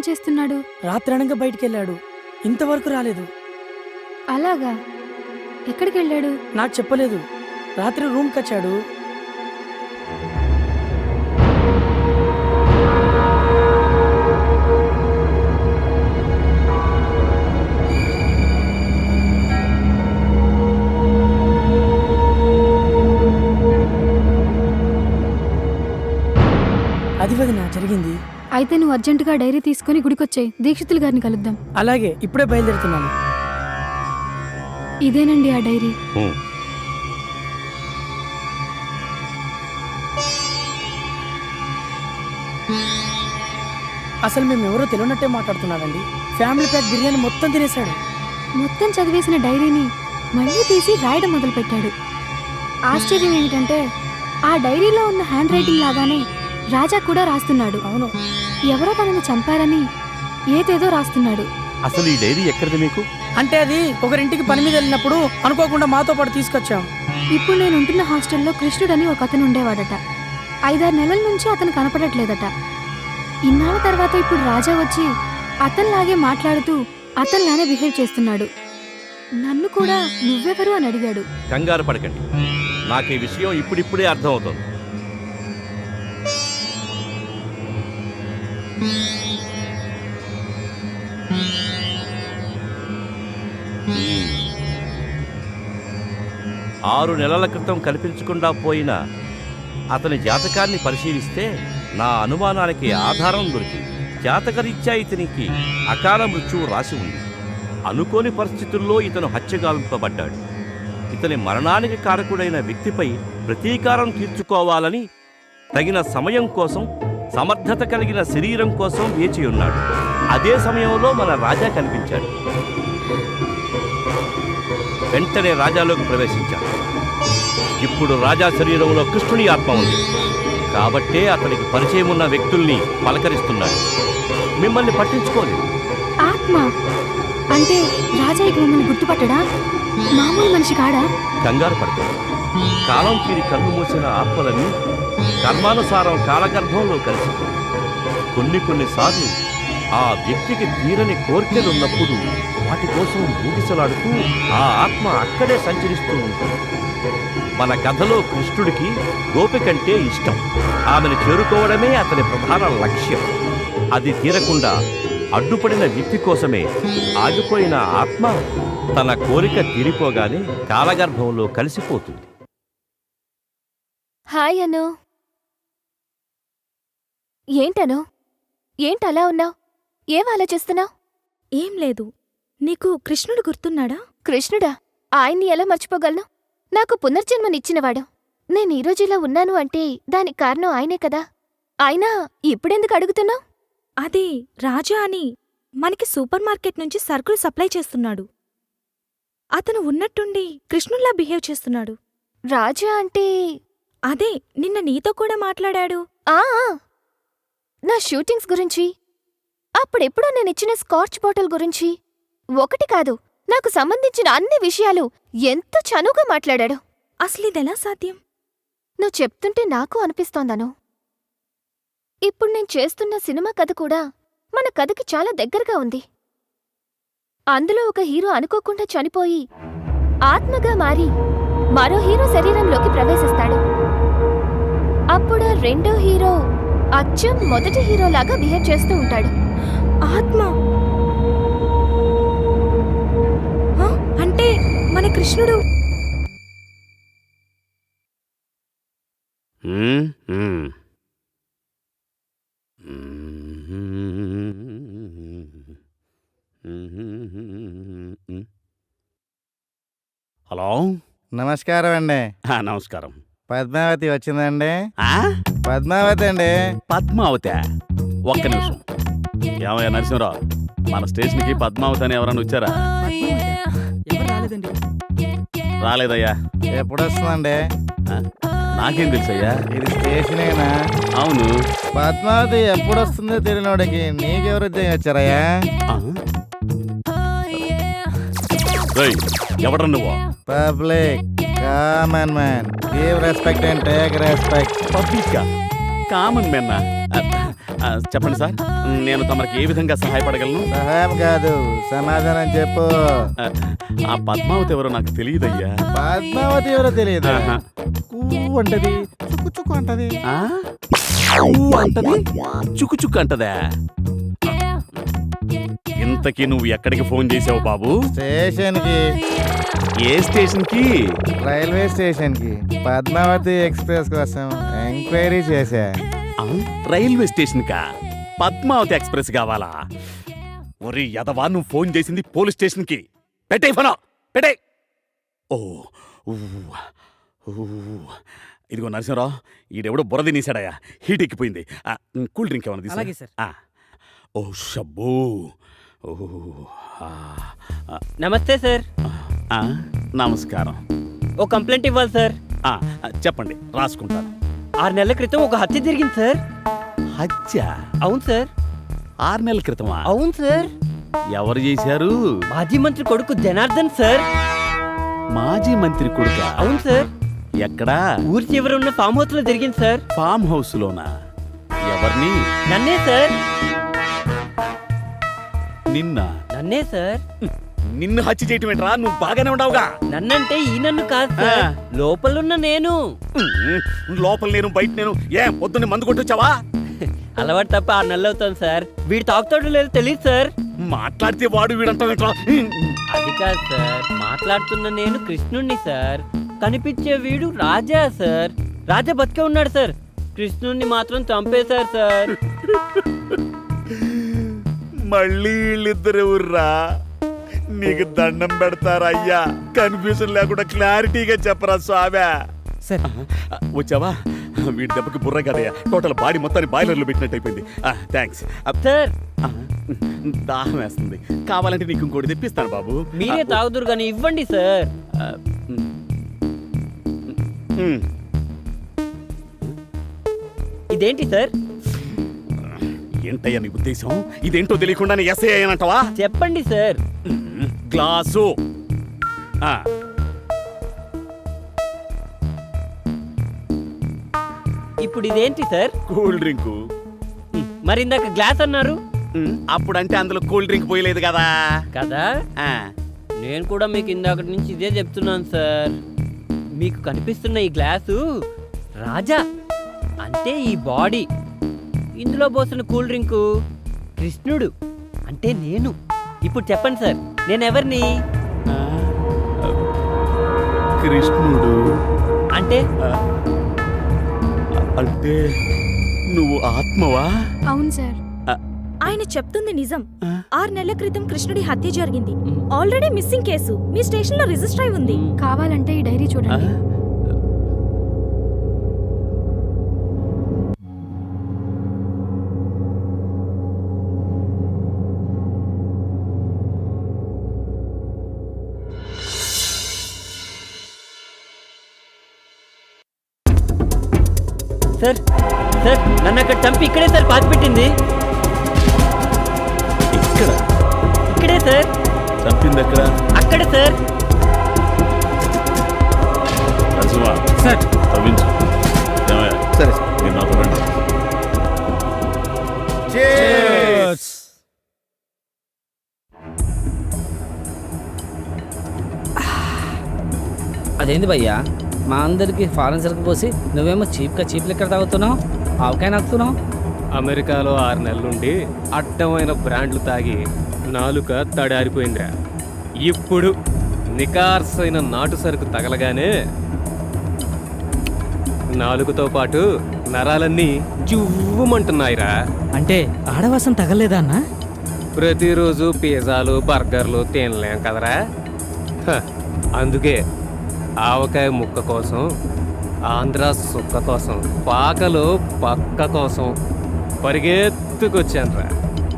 చేస్తున్నాడు? రాత్రి అనగా బయటికి వెళ్ళాడు, ఇంతవరకు రాలేదు. అలాగా? ఎక్కడికి వెళ్ళాడు? నాకు చెప్పలేదు. రాత్రి రూమ్కి వచ్చాడు. అది వదినా జరిగింది. అయితే నువ్వు అర్జెంటుగా డైరీ తీసుకుని గుడికొచ్చాయి, దీక్షితులు గారిని కలుద్దాం. అలాగే, ఇప్పుడే బయలుదేరుతున్నాను. ఇదేనండి ఆ డైరీ. అసలు మేము ఎవరో తెలియనట్టే మాట్లాడుతున్నారండి. ఫ్యామిలీ ప్యాక్ బిర్యానీ మొత్తం తినేశాడు. మొత్తం చదివేసిన డైరీని మళ్ళీ తీసి రాయడం మొదలుపెట్టాడు. ఆశ్చర్యం ఏమిటంటే ఆ డైరీలో ఉన్న హ్యాండ్ రైటింగ్ లాగానే రాజా కూడా రాస్తున్నాడు. అవును, ఎవరో తనని చంపారని ఏదేదో రాస్తున్నాడు. అసలు ఈ డైరీ ఎక్కడిది మీకు? అంటే అది ఒకరింటికి పని మీద వెళ్ళినప్పుడు అనుకోకుండా మాతో పాటు తీసుకొచ్చాం. ఇప్పుడు నేను ఉంటున్న హాస్టల్లో కృష్ణుడని ఒక అతను ఉండేవాడట. 5-6 నెలల నుంచి అతను కనపడట్లేదట. ఇన్నాళ్ళ తర్వాత ఇప్పుడు రాజా వచ్చి అతనిలాగే మాట్లాడుతూ అతనిలానే బిహేవ్ చేస్తున్నాడు. నన్ను కూడా నువ్వెవరు అని అడిగాడు. కంగారు పడకండి, నాకు ఈ విషయం ఇప్పుడిప్పుడే అర్థమవుతుంది. ఆరు నెలల క్రితం కనిపించకుండా పోయిన అతని జాతకాన్ని పరిశీలిస్తే నా అనుమానానికి ఆధారం దొరికింది. జాతకరీత్యా ఇతనికి అకాల మృత్యువు రాసి ఉంది. అనుకోని పరిస్థితుల్లో ఇతను హత్యగావింపబడ్డాడు. ఇతని మరణానికి కారకుడైన వ్యక్తిపై ప్రతీకారం తీర్చుకోవాలని తగిన సమయం కోసం, సమర్థత కలిగిన శరీరం కోసం వేచి ఉన్నాడు. అదే సమయంలో మన రాజా కనిపించాడు. వెంటనే రాజాలోకి ప్రవేశించాడు. ఇప్పుడు రాజా శరీరంలో కృష్ణుని ఆత్మ ఉంది కాబట్టే అతనికి పరిచయం ఉన్న వ్యక్తుల్ని పలకరిస్తున్నాడు. మిమ్మల్ని పట్టించుకోలేదు. ఆత్మ అంటే రాజా ఇక మిమ్మల్ని గుర్తుపట్టడా? మామూలు మనిషి కాడా? కంగారు పడతాడు. కాలం తీరి కన్ను మూసిన ఆత్మలన్నీ కర్మానుసారం కాలగర్భంలో కలిసిపోయి కొన్నిసార్లు ఆ వ్యక్తికి తీరని కోర్కెలున్నప్పుడు వాటి కోసం ఊగిసలాడుతూ ఆ ఆత్మ అక్కడే సంచరిస్తూ ఉంటుంది. మన కథలో కృష్ణుడికి గోపికంటే ఇష్టం. ఆమెను చేరుకోవడమే అతని ప్రధాన లక్ష్యం. అది తీరకుండా అడ్డుపడిన వ్యక్తి కోసమే ఆగిపోయిన ఆత్మ తన కోరిక తీరిపోగానే కాలగర్భంలో కలిసిపోతుంది. హాయ్ అను. ఏంటను, ఏంటలా ఉన్నావు? ఏం ఆలోచిస్తున్నావు? ఏం లేదు. నీకు కృష్ణుడు గుర్తున్నాడా? కృష్ణుడా? ఆయన్ని ఎలా మర్చిపోగలను? నాకు పునర్జన్మనిచ్చినవాడు. నేనీరోజు ఇలా ఉన్నాను అంటే దానికి కారణం ఆయనే కదా. అయినా ఇప్పుడెందుకు అడుగుతున్నావు? అది రాజా అని మనకి సూపర్ మార్కెట్ నుంచి సరుకులు సప్లై చేస్తున్నాడు. అతను ఉన్నట్టుండి కృష్ణుల్లా బిహేవ్ చేస్తున్నాడు. రాజా అంటే అదే నిన్న నీతో కూడా మాట్లాడాడు. ఆ నా షూటింగ్స్ గురించి, అప్పుడెప్పుడో నేనిచ్చిన స్కాచ్ బాటిల్ గురించి, ఒకటి కాదు నాకు సంబంధించిన అన్ని విషయాలు ఎంత చనువుగా మాట్లాడాడు. అసలిదెలా సాధ్యం? నువ్వు చెప్తుంటే నాకు అనిపిస్తోందను. ఇప్పుడు నేను చేస్తున్న సినిమా కథ కూడా మన కథకి చాలా దగ్గరగా ఉంది. అందులో ఒక హీరో అనుకోకుండా చనిపోయి ఆత్మగా మారి మరో హీరో శరీరంలోకి ప్రవేశిస్తాడు. అప్పుడు రెండో హీరో అచ్చం మొదటి హీరోలాగా బిహేవ్ చేస్తూ ఉంటాడు. ఆత్మ అంటే మన కృష్ణుడు. హలో, నమస్కారం అండి. నమస్కారం. పద్మావతి వచ్చిందండి? పద్మావతి అండి. పద్మావతి? ఒక్క నిమిషం. ఏమయ్యా నరసింహరావు, మన స్టేషన్కి పద్మావతి అని ఎవరైనా వచ్చారా? ఎవరు రాలేదండి. రాలేదయ్యా. ఎప్పుడు వస్తుందండి? నాకేం తెలుసయ్యా. ఇది స్టేషనేనా? అవును. పద్మావతి ఎప్పుడు వస్తుందో తెలియనోడికి నీకెవరు ఉద్యోగం వచ్చారయ్యా? ఎవడ్రా నువ్వు? Public common man. Give respect and take respect. Public common man? చెప్పండి సార్, నేను తమరికి ఏ విధంగా సహాయపడగలను? సహాయం కాదు, సమాధానం చెప్పు. ఆ, ఆ పద్మావతి ఎవరో నాకు తెలియదయ్యా. పద్మావతి ఎవరో తెలియదు. ఆహా. అంటది, చుక్కు చుక్కు అంటది. ఆ? ఊ అంటది, చుక్కు చుక్కు అంటదా? ఇంతకీ నువ్వు ఎక్కడికి ఫోన్ చేసావు బాబు? స్టేషన్ కి, ఏ స్టేషన్ కి? రైల్వే స్టేషన్ కి పద్మావతి ఎక్స్ప్రెస్ కోసం ఎంక్వైరీ చేశా. రైల్వే స్టేషన్ కా? పద్మావతి ఎక్స్ప్రెస్ కావాలా? ఒరి యదవా, నువ్వు ఫోన్ చేసింది పోలీస్ స్టేషన్ కి. పెట్టే ఫోన్, పెట్టే. ఓ ఊ, ఊ. ఇదిగో నరసింహరావు, ఈడెవడో బురద నీసాడయ్యా, హీట్ ఎక్కిపోయింది. కూల్ డ్రింక్ ఏమన్నా అలాగే తీసా? సార్. ఓ షబ్బో. ఓ నమస్తే సార్. నమస్కారం. ఓ కంప్లైంట్ ఇవ్వాలి సార్. చెప్పండి, రాసుకుంటాను. 6 నెలల క్రితం ఒక హత్య జరిగింది సార్. హత్య? అవును సార్. 6 నెలల క్రితమా? అవును సార్. ఎవరు చేశారు? మాజీ మంత్రి కొడుకు జనార్దన్ సార్. మాజీ మంత్రి కొడుక? అవును సార్. ఎక్కడా? ఊరి చివర ఉన్న ఫామ్ హౌస్ లో జరిగింది సార్. ఫామ్ హౌస్ లోనా? ఎవరిని? నన్నే సార్. నిన్న? నన్నే సార్. నిన్ను హత్య చేయటం ఏంట్రా? నువ్వు బాగానే ఉండవుగా. నన్నంటే ఈ నన్ను కాదు సార్, లోపలున్న నేను. లోపల నేను, బయట నేను. పొద్దున్నే మందు కొట్టొచ్చావా? అలవాటు తప్ప 6 నెలలు అవుతాను సార్. వీడు తాగుతాడో లేదో తెలియదు సార్. మాట్లాడితే వాడు వీడంటావేంట్రా? అది కాదు సార్, మాట్లాడుతున్న నేను కృష్ణుణ్ణి సార్. కనిపించే వీడు రాజా సార్. రాజా బతికే ఉన్నాడు సార్, కృష్ణుణ్ణి మాత్రం చంపేశారు సార్. మళ్ళీ వీళ్ళిద్దరు ఎవర్రా? నీకు దండం పెడతారా అయ్యా? కన్ఫ్యూజన్ లేకుండా క్లారిటీగా చెప్పరా స్వామి. సార్ వచ్చావా? వీడి దెబ్బకి బుర్ర కదయ్యా, టోటల్ బాడీ మొత్తాన్ని బాయిలర్లో పెట్టినట్టు అయిపోయింది. Thanks sir. దాహం వేస్తుంది, కావాలంటే నీకు ఇంకోటి తెప్పిస్తాను బాబు. మీరే తాగుదురు కానీ ఇవ్వండి సార్. ఇదేంటి సార్? ఏంటయ్యా నీ ఉద్దేశం? ఇదేంటో తెలియకుండానే ఎస్ఐ అయ్యానంటావా? చెప్పండి సార్. గ్లాసు. ఇప్పుడు ఇదేంటి సార్? Cool drink. మరి ఇందాక గ్లాస్ అన్నారు అప్పుడంటే అందులో కూల్ డ్రింక్ పోయలేదు కదా. కదా? నేను కూడా మీకు ఇందాకటి నుంచి ఇదే చెప్తున్నాను సార్. మీకు కనిపిస్తున్న ఈ గ్లాసు రాజా అంటే ఈ బాడీ, ఇందులో పోసిన కూల్ డ్రింకు కృష్ణుడు అంటే నేను. ఇప్పుడు చెప్పండి సార్, నేనెవరిని? కృష్ణుడు అంటే అంటే నువ్వు ఆత్మవా? అవును సార్. ఆయన చెప్తుంది నిజం. 6 నెలల క్రితం కృష్ణుడి హత్య జరిగింది. ఆల్రెడీ మిస్సింగ్ కేసు మీ స్టేషన్ లో రిజిస్టర్ అయి ఉంది. కావాలంటే ఈ డైరీ చూడండి. సార్, సార్ నన్ను అక్కడ చంపి ఇక్కడే సార్ పాతి పెట్టింది. ఇక్కడ? ఇక్కడే సార్. చంపింది ఎక్కడ? అక్కడే సార్. నరసింహ, సార్ తవ్వించు. ఏమయ్యా? సరే మీరు నాతో రండి. అదేంది భయ్యా, మా అందరికి ఫారెన్ సరుకు పోసి నువ్వేమో చీప్ లెక్కర తాగుతున్నావు, ఆవకాయ నాకుతున్నావు. అమెరికాలో 6 నెలలుండి అడ్డమైన బ్రాండ్లు తాగి నాలుక తడారిపోయిందిరా. ఇప్పుడు నికార్సైన నాటు సరుకు తగలగానే నాలుగుతో పాటు నరాలన్నీ జువ్వుమంటున్నాయిరా. అంటే ఆడవాసం తగలేదా అన్న? ప్రతిరోజు పిజ్జాలు బర్గర్లు తినలేం కదరా. అందుకే ఆవకాయ ముక్క కోసం, ఆంధ్ర సుక్క కోసం, పాకలు పక్క కోసం పరిగెత్తుకొచ్చానురా.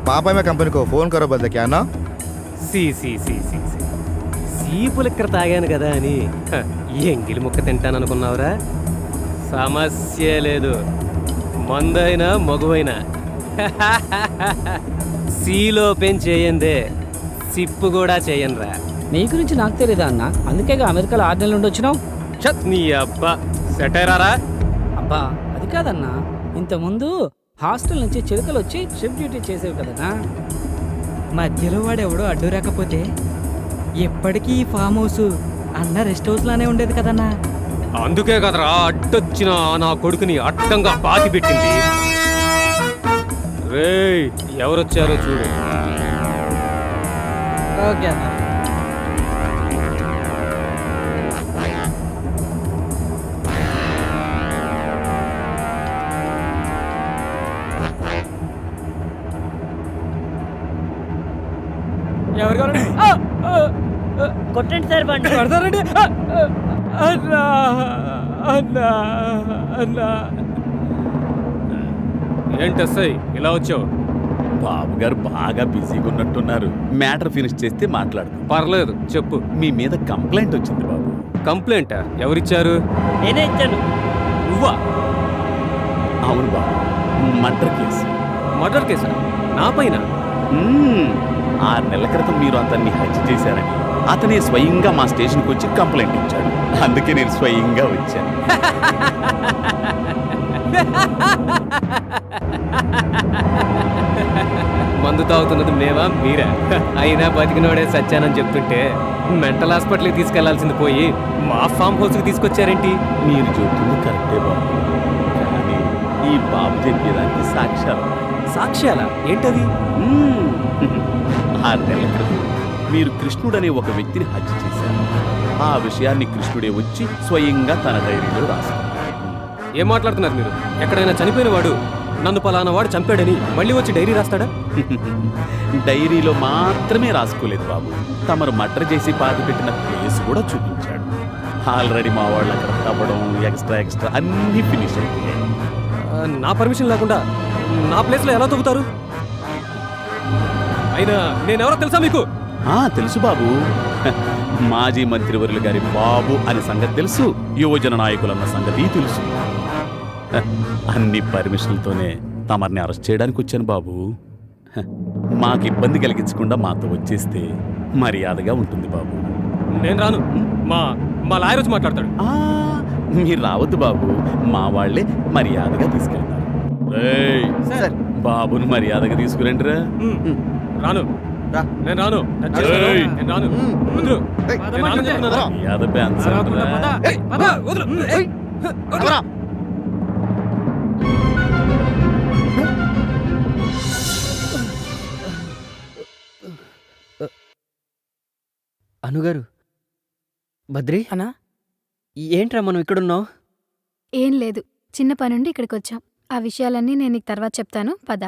पापा मैं कंपनी को फोन करो बदले क्या ना సీపులు ఇక్కడ తాగాను కదా అని ఎంగిలి ముక్క తింటాననుకున్నావురా? సమస్య లేదు, మందైనా మగువైనా సీలో పెన్ చేయందే సిప్పు కూడా చేయనురా. నీ గురించి నాకు తెలీదా అన్న? అందుకేగా అమెరికాలో 6 నెలల నుండి వచ్చినావు. నీ అబ్బా సెటైరారా? అబ్బా అది కాదన్నా, ఇంతకుముందు హాస్టల్ నుంచి చిలుకలు వచ్చి షిఫ్ట్ డ్యూటీ చేసేవి కదనా. మధ్యలో వాడెవడో అడ్డు రాకపోతే ఎప్పటికీ ఈ ఫామ్ హౌస్ అన్న రెస్ట్ హౌస్ లానే ఉండేది కదన్నా. అందుకే కదరా అడ్డొచ్చిన నా కొడుకుని అడ్డంగా పాతి పెట్టింది. రేయ్ ఎవరొచ్చారో చూడు. ఓకే అన్న. ఎవరు కావాలండి? కొట్టండి సార్ బండి. పడతారండి. అన్నా అన్నా అన్నా. ఏంటి ఎస్ఐ ఇలా వచ్చావు? బాబు గారు బాగా బిజీగా ఉన్నట్టున్నారు. మ్యాటర్ ఫినిష్ చేస్తే మాట్లాడుతాం. పర్లేదు చెప్పు. మీ మీద కంప్లైంట్ వచ్చింది బాబు. కంప్లైంటా? ఎవరిచ్చారు? నేనే ఇచ్చాను. నువ్వా? అవును బాబు, మర్డర్ కేసు. మర్డర్ కేసా? నా పైన? 6 నెలల క్రితం మీరు అతన్ని హత్య చేశారని అతనే స్వయంగా మా స్టేషన్కి వచ్చి కంప్లైంట్ ఇచ్చాడు. అందుకే నేను స్వయంగా వచ్చాను. మందు తాగుతున్నది మేమా మీరా? అయినా బతికినోడే సచ్చానని చెప్తుంటే మెంటల్ హాస్పిటల్కి తీసుకెళ్లాల్సింది పోయి మా ఫామ్ హౌస్కి తీసుకొచ్చారేంటి? మీరు చెబుతుంది కరెక్టే బాబు, కానీ ఈ బాబు చెప్పేదానికి సాక్ష్యాలు. సాక్ష్యాలా? ఏంటది? 6 నెలల క్రితం మీరు కృష్ణుడనే ఒక వ్యక్తిని హత్య చేశారు. ఆ విషయాన్ని కృష్ణుడే వచ్చి స్వయంగా తన డైరీలో రాశారు. ఏం మాట్లాడుతున్నారు మీరు? ఎక్కడైనా చనిపోయిన వాడు నన్ను పలానా వాడు చంపాడని మళ్ళీ వచ్చి డైరీ రాస్తాడా? డైరీలో మాత్రమే రాసుకోలేదు బాబు, తమరు మర్డర్ చేసి పాతి పెట్టిన ప్లేస్ కూడా చూపించాడు. ఆల్రెడీ మా వాళ్ళు అక్కడ తవ్వడం ఎక్స్ట్రా అన్నీ ఫినిష్ అయిపోయాయి. నా పర్మిషన్ లేకుండా నా ప్లేస్లో ఎలా తగ్గుతారు? అయినా నేనెవరో తెలుసా మీకు? తెలుసు బాబు, మాజీ మంత్రివర్యులు గారి బాబు అనే సంగతి తెలుసు, యువజన నాయకులన్న సంగతి తెలుసు. అన్ని పర్మిషన్లతోనే తమర్ని అరెస్ట్ చేయడానికి వచ్చాను బాబు. మాకు ఇబ్బంది కలిగించకుండా మాతో వచ్చేస్తే మర్యాదగా ఉంటుంది బాబు. నేను రాను. మా మా లాయర్ వచ్చి మాట్లాడతాడు. మీరు రావద్దు బాబు, మా వాళ్లే మర్యాదగా తీసుకెళ్తారు. బాబును మర్యాదగా తీసుకురండి రా. రాను. నేను రాను. నేను రాను. వదులు. నేను రానని చెప్తున్నానా? మర్యాద బ్యాన్స్ అంటారా? వదులు. అనుగారు, బద్రి అన్నా ఏంట్రా మనం ఇక్కడున్నావు? ఏం లేదు, చిన్న పనుండి ఇక్కడికి వచ్చాం. ఆ విషయాలన్నీ నేను నీకు తర్వాత చెప్తాను, పద.